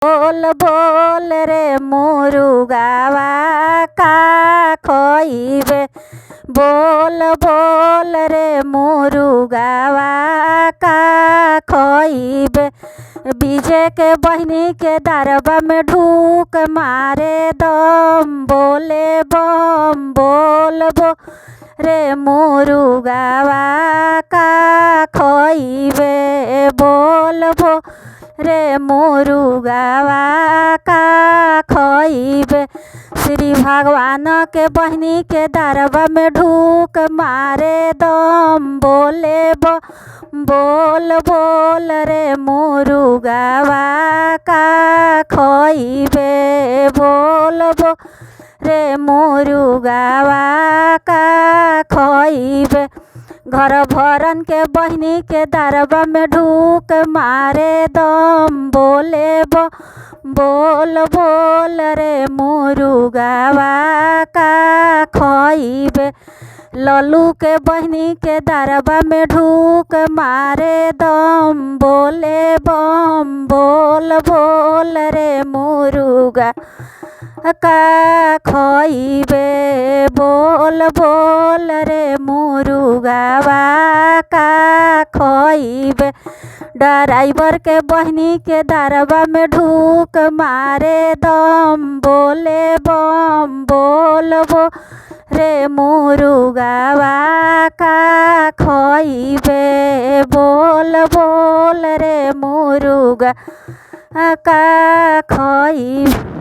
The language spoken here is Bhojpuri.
बोल बोल रे मुरुगावा का खोइबे। बोल बोल रे मुरुगावा का खोइबे। बीजे के बहनी के दरबा में ढूक मारे दम बोले बम। बोल बो रे मुरुगावा का खोइबे। बोल बो रे मुरुगावा का खोइबे। श्री भगवान के बहनी के दरबा में ढूक मारे दम बोले बो। बोल बोल रे मुरुगावा का खोइबे। बोल बो रे मुरुगावा का खोइबे। घर भरन के बहनी के दरबा में ढूक मारे दम बोले बो। बोल बोल रे मुरुगावा का खोइबे। लल्लू के बहनी के दरबा में ढूक मारे दम बोले बम। बोल बोल रे मुरुगा का खोइबे। बोल बोल रे मुरुगावा का खोइबे। ड्राइवर के बहनी के दरबा में ढूक मारे दम बोले बम। बोल बो रे मुरुगावा का खोइबे। बोल बोल रे मुरुगा का खोइबे।